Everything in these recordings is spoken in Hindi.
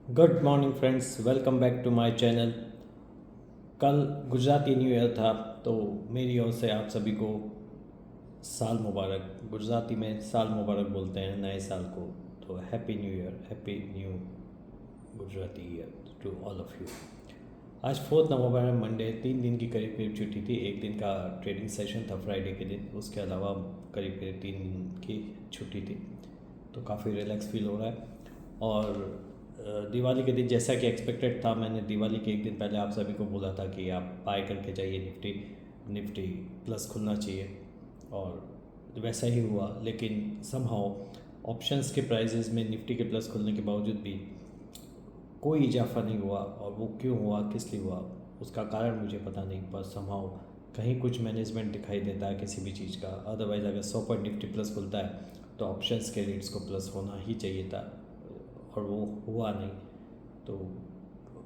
Good morning friends, welcome back to my channel. कल गुजराती न्यू ईयर था, तो मेरी ओर से आप सभी को साल मुबारक। गुजराती में साल मुबारक बोलते हैं नए साल को। तो happy new year, happy new Gujarati year to all of you. आज 4 नवंबर है, मंडे। 3 दिन की करीब करीब छुट्टी थी। एक दिन का ट्रेडिंग सेशन था फ्राइडे के दिन, उसके अलावा करीब करीब 3 दिन की छुट्टी थी। तो काफ़ी रिलैक्स फील हो रहा है। और दिवाली के दिन जैसा कि एक्सपेक्टेड था, मैंने दिवाली के एक दिन पहले आप सभी को बोला था कि आप बाय करके जाइए, निफ्टी निफ्टी प्लस खुलना चाहिए। और वैसा ही हुआ, लेकिन समहाउ ऑप्शंस के प्राइजेज़ में निफ्टी के प्लस खुलने के बावजूद भी कोई इजाफा नहीं हुआ। और वो क्यों हुआ, किस लिए हुआ, उसका कारण मुझे पता नहीं, पर समहाउ कहीं कुछ मैनेजमेंट दिखाई देता है किसी भी चीज़ का। अदरवाइज़ अगर 100 पॉइंट निफ्टी प्लस खुलता है तो ऑप्शंस के रेट्स को प्लस होना ही चाहिए था, और वो हुआ नहीं। तो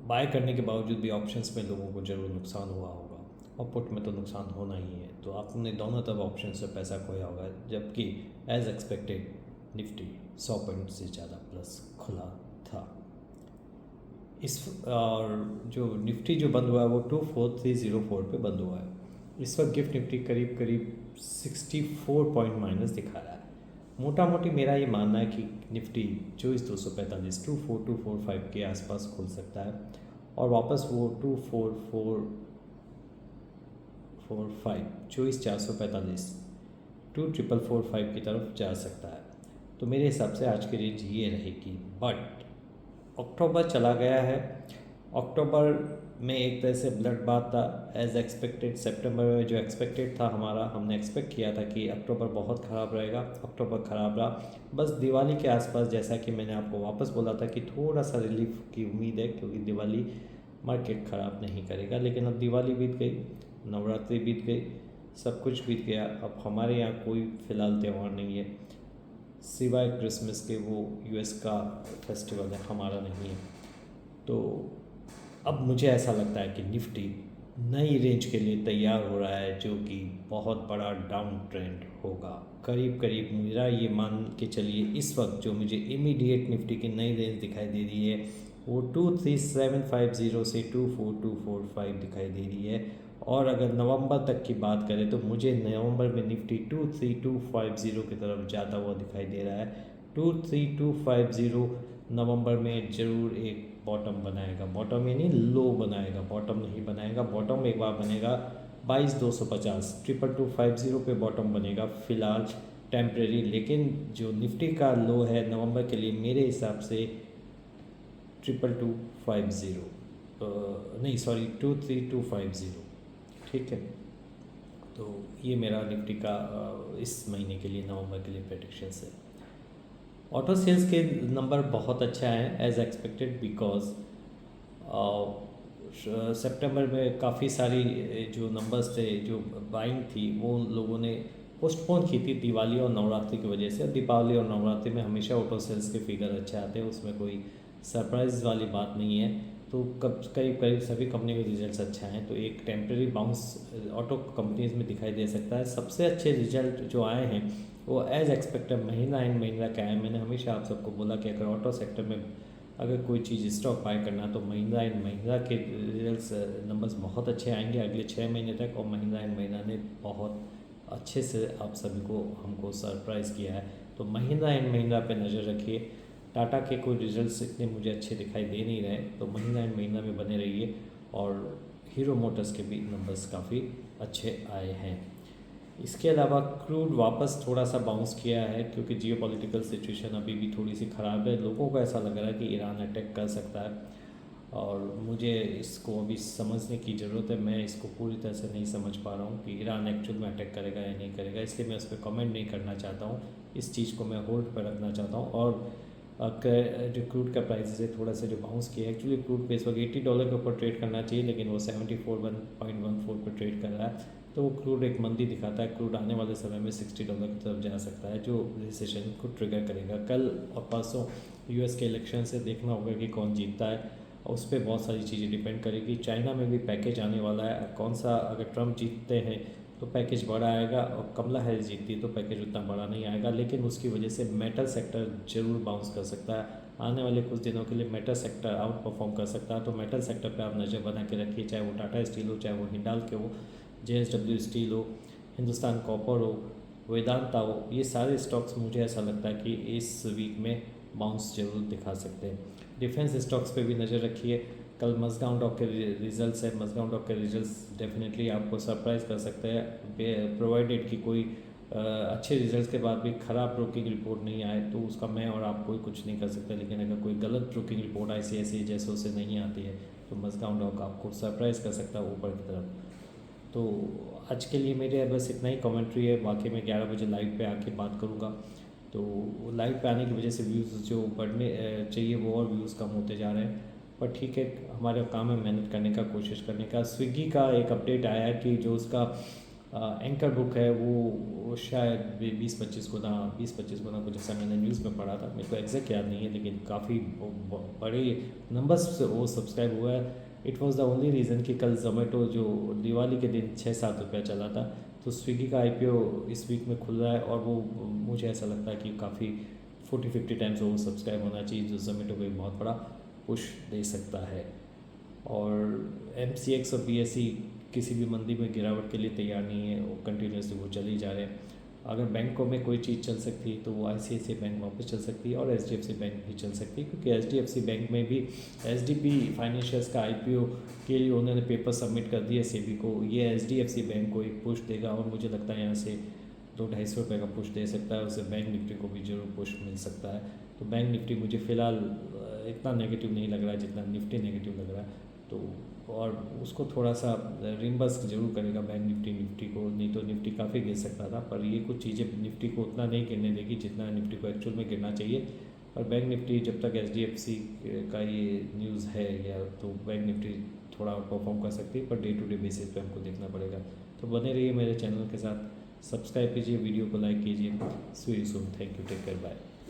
बाय करने के बावजूद भी ऑप्शंस में लोगों को ज़रूर नुकसान हुआ होगा, और पुट में तो नुकसान होना ही है। तो आपने दोनों तरफ ऑप्शन से पैसा खोया होगा, जबकि एज एक्सपेक्टेड निफ्टी 100 पॉइंट से ज़्यादा प्लस खुला था। इस और जो निफ्टी जो बंद हुआ है वो 24304 पे बंद हुआ है। इस वक्त गिफ्ट निफ्टी करीब करीब 64 पॉइंट माइनस दिखा रहा है। मोटा मोटी मेरा ये मानना है कि निफ्टी 24,245 24245 के आसपास खुल सकता है, और वापस वो 24,445 24,445 24,445 की तरफ जा सकता है। तो मेरे हिसाब से आज की रेंज ये रहेगी। बट अक्टूबर चला गया है। अक्टूबर में एक तरह से ब्लड बात था एज एक्सपेक्टेड। सितंबर में जो एक्सपेक्टेड था हमारा, हमने एक्सपेक्ट किया था कि अक्टूबर बहुत ख़राब रहेगा। अक्टूबर ख़राब रहा। बस दिवाली के आसपास, जैसा कि मैंने आपको वापस बोला था, कि थोड़ा सा रिलीफ की उम्मीद है, क्योंकि दिवाली मार्केट ख़राब नहीं करेगा। लेकिन अब दिवाली बीत गई, नवरात्रि बीत गई, सब कुछ बीत गया। अब हमारे यहाँ कोई फ़िलहाल त्यौहार नहीं है सिवाय क्रिसमस के। वो यूएस का फेस्टिवल है, हमारा नहीं है। तो अब मुझे ऐसा लगता है कि निफ्टी नई रेंज के लिए तैयार हो रहा है, जो कि बहुत बड़ा डाउन ट्रेंड होगा। करीब करीब मेरा ये मान के चलिए, इस वक्त जो मुझे इमीडिएट निफ्टी की नई रेंज दिखाई दे रही है वो 23750 से 24245 दिखाई दे रही है। और अगर नवंबर तक की बात करें तो मुझे नवंबर में निफ्टी 23250 की तरफ जाता हुआ दिखाई दे रहा है। 23250 नवंबर में ज़रूर एक बॉटम बनाएगा। बॉटम यानी लो बनाएगा, बॉटम नहीं बनाएगा। बॉटम एक बार बनेगा 22,250, 22250 पे बॉटम बनेगा फ़िलहाल टेम्प्रेरी। लेकिन जो निफ्टी का लो है नवंबर के लिए, मेरे हिसाब से 22250, नहीं सॉरी 23250, ठीक है। तो ये मेरा निफ्टी का इस महीने के लिए, नवंबर के लिए प्रेडिक्शंस है। ऑटो सेल्स के नंबर बहुत अच्छा है एज एक्सपेक्टेड, बिकॉज सितंबर में काफ़ी सारी जो नंबर्स थे, जो बाइंग थी, वो लोगों ने पोस्टपोन की थी दिवाली और नवरात्रि की वजह से। दीपावली और नवरात्रि में हमेशा ऑटो सेल्स के फिगर अच्छे आते हैं, उसमें कोई सरप्राइज वाली बात नहीं है। तो करीब करीब सभी कंपनी के रिजल्ट्स अच्छे हैं, तो एक टेम्प्रेरी बाउंस ऑटो कंपनीज में दिखाई दे सकता है। सबसे अच्छे रिजल्ट जो आए हैं वो as expected Mahindra and Mahindra का है। मैंने हमेशा आप सबको बोला कि अगर ऑटो सेक्टर में अगर कोई चीज़ स्टॉक बाय करना, तो महिंद्रा एंड महिंद्रा के रिजल्ट्स नंबर्स बहुत अच्छे आएंगे अगले 6 महीने तक। और महिंद्रा एंड महिंद्रा ने बहुत अच्छे से आप सभी को, हमको सरप्राइज़ किया है। तो महिंद्रा एंड महिंद्रा पे नज़र रखिए। टाटा के कोई रिजल्ट्स इतने मुझे अच्छे दिखाई दे नहीं रहे, तो महिंद्रा एंड महिंद्रा में बने रहिए। और हीरो मोटर्स के भी नंबर्स काफ़ी अच्छे आए हैं। इसके अलावा क्रूड वापस थोड़ा सा बाउंस किया है, क्योंकि जियोपॉलिटिकल सिचुएशन अभी भी थोड़ी सी ख़राब है। लोगों को ऐसा लग रहा है कि ईरान अटैक कर सकता है, और मुझे इसको अभी समझने की ज़रूरत है। मैं इसको पूरी तरह से नहीं समझ पा रहा हूँ कि ईरान एक्चुअल में अटैक करेगा या नहीं करेगा, इसलिए मैं उस पर कमेंट नहीं करना चाहता हूँ। इस चीज़ को मैं होल्ड पर रखना चाहता हूँ। और जो क्रूड का प्राइस है थोड़ा सा जो बाउंस किया है, एक्चुअली क्रूड पे इस वक्त $80 के ऊपर ट्रेड करना चाहिए, लेकिन वो 74.14 पर ट्रेड कर रहा है। तो वो क्रूड एक मंदी दिखाता है। क्रूड आने वाले समय में $60 की तरफ जा सकता है, जो रिसेशन को ट्रिगर करेगा। कल और परसों यूएस के इलेक्शन से देखना होगा कि कौन जीतता है, और उस पर बहुत सारी चीज़ें डिपेंड करेगी। चाइना में भी पैकेज आने वाला है, कौन सा, अगर ट्रम्प जीतते हैं तो पैकेज बड़ा आएगा, और कमला हैरिस जीतती है तो पैकेज उतना बड़ा नहीं आएगा। लेकिन उसकी वजह से मेटल सेक्टर ज़रूर बाउंस कर सकता है। आने वाले कुछ दिनों के लिए मेटल सेक्टर आउट परफॉर्म कर सकता है। तो मेटल सेक्टर पे आप नज़र बना के रखिए, चाहे वो टाटा स्टील हो, चाहे वो हिंडाल्को हो, JSW स्टील हो, हिंदुस्तान कॉपर हो, वेदांता हो, ये सारे स्टॉक्स मुझे ऐसा लगता है कि इस वीक में बाउंस जरूर दिखा सकते हैं। डिफेंस स्टॉक्स पे भी नज़र रखिए। कल मजगांव डॉक के रिजल्ट्स है, मजगांव डॉक के रिजल्ट्स डेफिनेटली आपको सरप्राइज़ कर सकते हैं, प्रोवाइडेड कि कोई अच्छे रिजल्ट्स के बाद भी ख़राब ब्रोकिंग रिपोर्ट नहीं आए तो उसका मैं और आप कोई कुछ नहीं कर सकते। लेकिन अगर कोई गलत ब्रोकिंग रिपोर्ट ICICI जैसों से नहीं आती है तो मजगांव डॉक आपको सरप्राइज़ कर सकता है ऊपर की तरफ। तो आज के लिए मेरे बस इतना ही कमेंट्री है। बाकी मैं 11 बजे लाइव पे आके बात करूँगा। तो लाइव पे आने की वजह से व्यूज़ जो बढ़ने चाहिए वो और व्यूज़ कम होते जा रहे हैं, पर ठीक है, हमारा काम है मेहनत करने का, कोशिश करने का। स्विगी का एक अपडेट आया है कि जो उसका एंकर बुक है वो शायद 20-25 गुना 20-25 गुना कुछ ऐसा मैंने न्यूज़ में पढ़ा था, मेरे को एग्जैक्ट याद नहीं है, लेकिन काफ़ी बड़े नंबर्स से वो सब्सक्राइब हुआ है। It was the only reason कि कल जोमेटो जो दिवाली के दिन 6-7 रुपया चला था, तो स्विगी का IPO इस वीक में खुल रहा है और वो मुझे ऐसा लगता है कि काफ़ी 40-50 टाइम्स वो सब्सक्राइब होना चाहिए, जो जोमेटो को एक बहुत बड़ा पुश दे सकता है। और MCX और BSE किसी भी मंदी में गिरावट के लिए तैयार नहीं है, वो कंटिन्यूसली वो चल ही जा रहे हैं। अगर बैंकों में कोई चीज़ चल सकती है तो वो ICICI बैंक वापस चल सकती है और HDFC बैंक भी चल सकती है, क्योंकि HDFC बैंक में भी SDP फाइनेंशियल्स का IPO के लिए उन्होंने पेपर सबमिट कर दिए SEBI को। ये HDFC बैंक को एक पुश देगा और मुझे लगता है यहाँ से 200-250 रुपये का पुश दे सकता है, उससे बैंक निफ्टी को भी जरूर पुश मिल सकता है। तो बैंक निफ्टी मुझे फ़िलहाल इतना नेगेटिव नहीं लग रहा है जितना निफ्टी नेगेटिव लग रहा है। तो और उसको थोड़ा सा रिम्बर्स जरूर करेगा बैंक निफ्टी को, नहीं तो निफ्टी काफ़ी गिर सकता था, पर ये कुछ चीज़ें निफ्टी को उतना नहीं गिरने देगी जितना निफ्टी को एक्चुअल में गिरना चाहिए। और बैंक निफ्टी जब तक HDFC का ये न्यूज़ है या तो बैंक निफ्टी थोड़ा परफॉर्म कर सकती है, per day to day basis पे हमको देखना पड़ेगा। तो बने रहिए मेरे चैनल के साथ, सब्सक्राइब कीजिए, वीडियो को लाइक कीजिए। See you soon, thank you, take care, bye.